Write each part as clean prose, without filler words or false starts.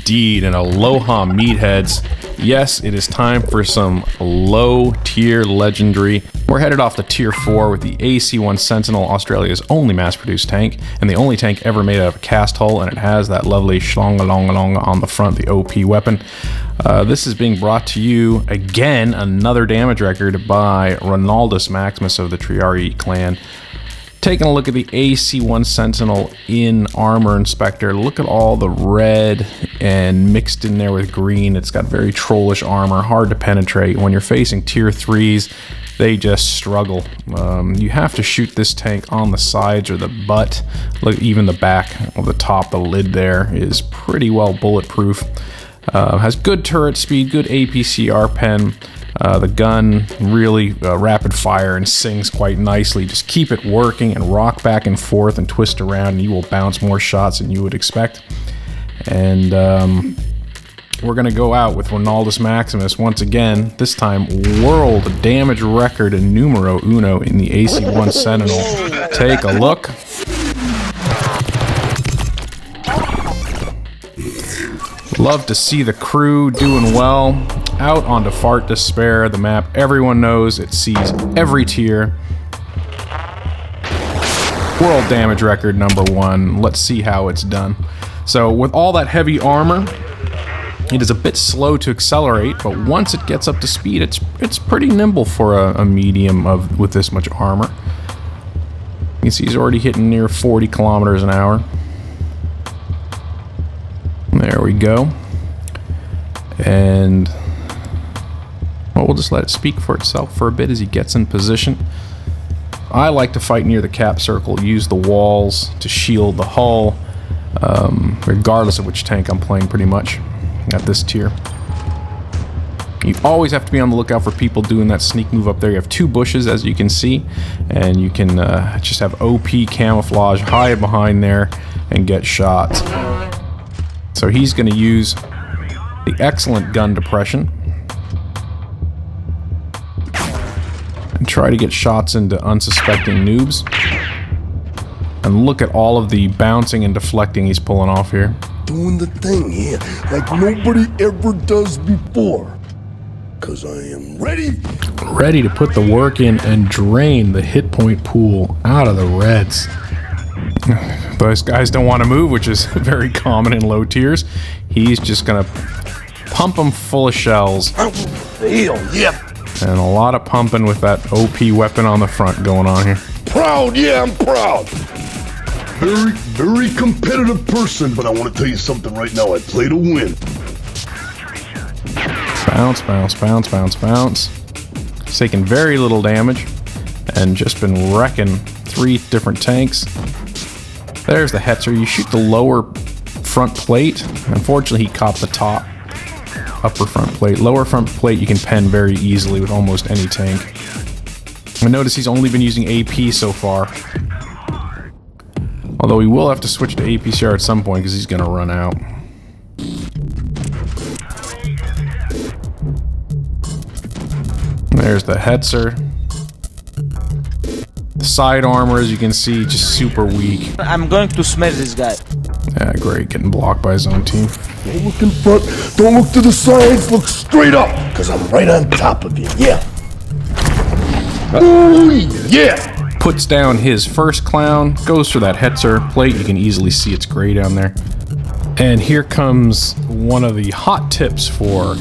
indeed, and aloha meatheads. Yes, it is time for some low tier legendary. We're headed off to tier 4 with the AC1 Sentinel, Australia's only mass-produced tank, and the only tank ever made out of a cast hull, and it has that lovely shlongalongalonga on the front, the OP weapon. This is being brought to you, again, another damage record by Ronaldus Maximus of the Triarii clan. Taking a look at the AC1 Sentinel in Armor Inspector. Look at all the red and mixed in there with green. It's got very trollish armor, hard to penetrate. When you're facing tier 3s, they just struggle. You have to shoot this tank on the sides or the butt. Look, even the back of the top, the lid there is pretty well bulletproof. Has good turret speed, good APCR pen. The gun really rapid fire and sings quite nicely. Just keep it working and rock back and forth and twist around and you will bounce more shots than you would expect. And we're going to go out with Ronaldus Maximus once again, this time World Damage WRECKord and numero uno in the AC1 Sentinel. Take a look. Love to see the crew doing well. Out onto Fart Despair, the map everyone knows. It sees every tier. World Damage WRECKord #1. Let's see how it's done. So with all that heavy armor, it is a bit slow to accelerate, but once it gets up to speed, it's pretty nimble for a medium with this much armor. You can see he's already hitting near 40 kilometers an hour. There we go. And well, we'll just let it speak for itself for a bit as he gets in position. I like to fight near the cap circle, use the walls to shield the hull, regardless of which tank I'm playing pretty much at this tier. You always have to be on the lookout for people doing that sneak move up there. You have two bushes, as you can see, and you can just have OP camouflage, hide behind there, and get shots. So he's going to use the excellent gun depression and try to get shots into unsuspecting noobs. And look at all of the bouncing and deflecting he's pulling off here. Doing the thing here like nobody ever does before. Cause I am ready. Ready to put the work in and drain the hit point pool out of the reds. Those guys don't want to move, which is very common in low tiers. He's just gonna pump them full of shells. I will fail, yep. And a lot of pumping with that OP weapon on the front going on here. Proud, yeah, I'm proud. Very competitive person, but I want to tell you something right now. I play to win. Bounce, bounce, bounce, bounce, bounce. He's taking very little damage and just been wrecking 3 different tanks. There's the Hetzer. You shoot the lower front plate. Unfortunately, he caught the top upper front plate. Lower front plate you can pen very easily with almost any tank. And notice he's only been using AP so far. Although he will have to switch to APCR at some point because he's going to run out. There's the Hetzer. The side armor, as you can see, just super weak. I'm going to smash this guy. Yeah, great. Getting blocked by his own team. Don't look in front. Don't look to the sides. Look straight up. Because I'm right on top of you. Yeah. Ooh, yeah. Puts down his first clown. Goes for that Hetzer plate. You can easily see it's gray down there. And here comes one of the hot tips for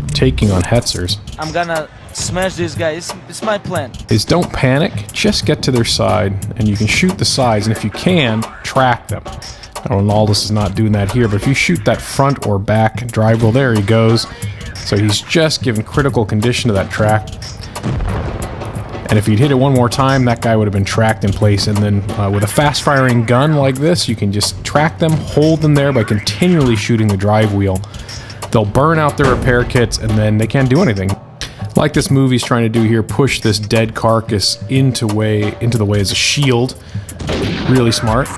taking on Hetzers. I'm gonna smash this guy. It's my plan. Is don't panic. Just get to their side. And you can shoot the sides. And if you can, track them. Now, Ronaldus is not doing that here, but if you shoot that front or back drive, well, there he goes. So he's just given critical condition to that track. And if he'd hit it one more time, that guy would have been tracked in place. And then with a fast-firing gun like this, you can just track them, hold them there by continually shooting the drive wheel. They'll burn out their repair kits, and then they can't do anything. Like this movie's trying to do here, push this dead carcass into the way as a shield. Really smart.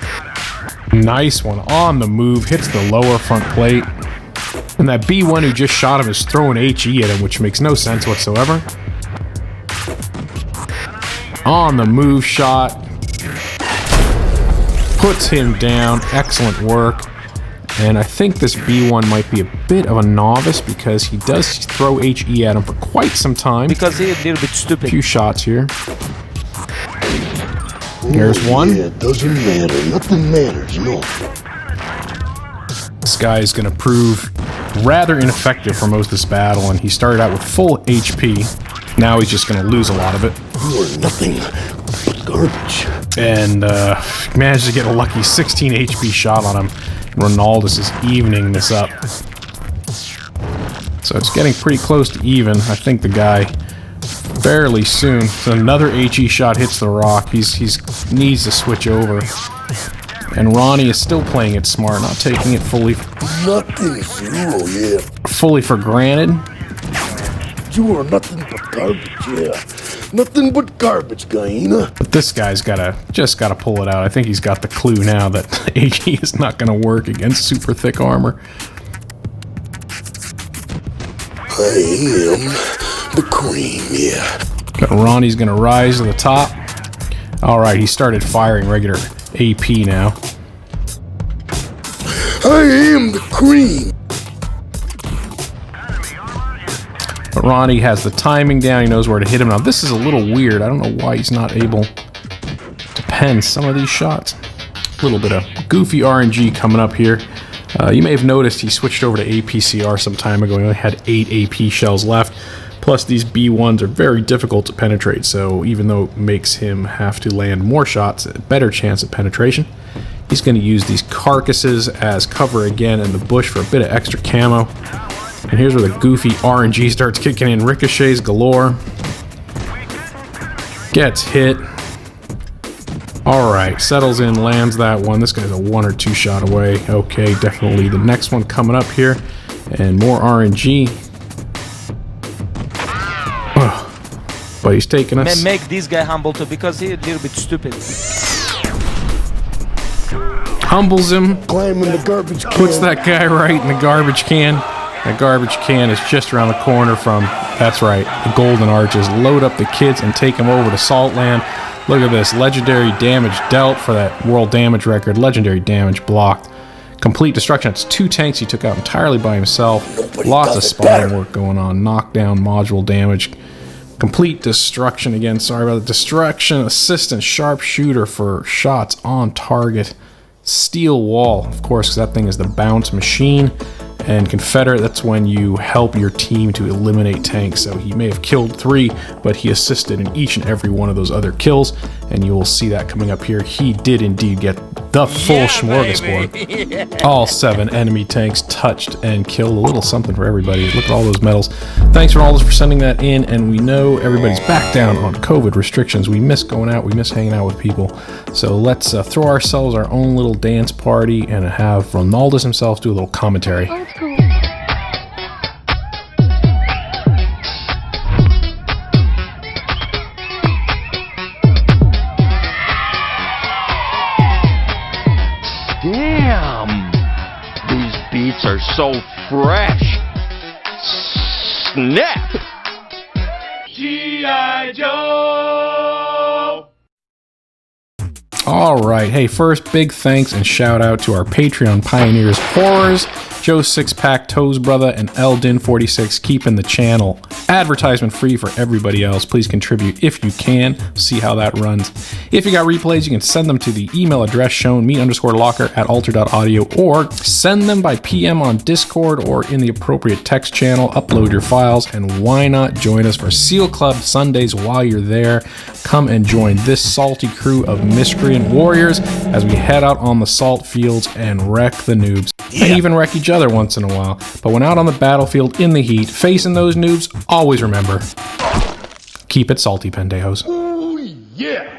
Nice one on the move, hits the lower front plate. And that B1 who just shot him is throwing HE at him, which makes no sense whatsoever. On the move shot. Puts him down, excellent work. And I think this B1 might be a bit of a novice because he does throw HE at him for quite some time. Because he's a little bit A stupid. few shots here. There's one. Yeah, it doesn't matter. Nothing matters, no. This guy is going to prove rather ineffective for most of this battle, and he started out with full HP. Now he's just going to lose a lot of it. You are nothing but garbage. And managed to get a lucky 16 HP shot on him. Ronaldus is evening this up. So it's getting pretty close to even. I think the guy fairly soon. So another HE shot hits the rock. He's needs to switch over. And Ronnie is still playing it smart, not taking it fully for granted. You are nothing but garbage, yeah. Nothing but garbage, Guyana. But this guy's just gotta pull it out. I think he's got the clue now that HE is not gonna work against super thick armor. I am the cream, yeah. But Ronnie's gonna rise to the top. Alright, he started firing regular AP now. I am the cream. But Ronnie has the timing down. He knows where to hit him. Now, this is a little weird. I don't know why he's not able to pen some of these shots. A little bit of goofy RNG coming up here. You may have noticed he switched over to APCR some time ago. He only had 8 AP shells left. Plus, these B1s are very difficult to penetrate. So even though it makes him have to land more shots, a better chance of penetration, he's going to use these carcasses as cover again in the bush for a bit of extra camo. And here's where the goofy RNG starts kicking in. Ricochets galore. Gets hit. Alright, settles in, lands that one. This guy's a 1 or 2 shot away. Okay, definitely the next one coming up here. And more RNG. But he's taking us. Make this guy humble too, because he's a little bit stupid. Humbles him. Climb in the garbage can. Puts that guy right in the garbage can. That garbage can is just around the corner from, that's right, the Golden Arches. Load up the kids and take them over to Saltland. Look at this. Legendary damage dealt for that World Damage WRECKord. Legendary damage blocked. Complete destruction. It's 2 tanks he took out entirely by himself. Lots of spotting work going on. Knockdown, module damage. Complete destruction again. Sorry about the destruction. Assistant sharpshooter for shots on target. Steel wall, of course, because that thing is the bounce machine. And Confederate, that's when you help your team to eliminate tanks. So he may have killed 3, but he assisted in each and every one of those other kills. And you will see that coming up here. He did indeed get the full smorgasbord. All 7 enemy tanks touched and killed. A little something for everybody. Look at all those medals. Thanks Ronaldus for sending that in. And we know everybody's back down on COVID restrictions. We miss going out. We miss hanging out with people. So let's throw ourselves our own little dance party and have Ronaldus himself do a little commentary. Damn! These beats are so fresh! Snap! G.I. Joe! Alright, hey, first, big thanks and shout out to our Patreon pioneers, Horrors, Joe Sixpack, Toes Brother, and Eldin46, keeping the channel advertisement free for everybody else. Please contribute if you can. See how that runs. If you got replays, you can send them to the email address shown, meet_locker@alter.audio, or send them by PM on Discord or in the appropriate text channel. Upload your files, and why not join us for Seal Club Sundays while you're there. Come and join this salty crew of miscreant warriors as we head out on the salt fields and wreck the noobs. And even wreck each other once in a while. But when out on the battlefield in the heat, facing those noobs, always remember, keep it salty, pendejos. Oh, yeah.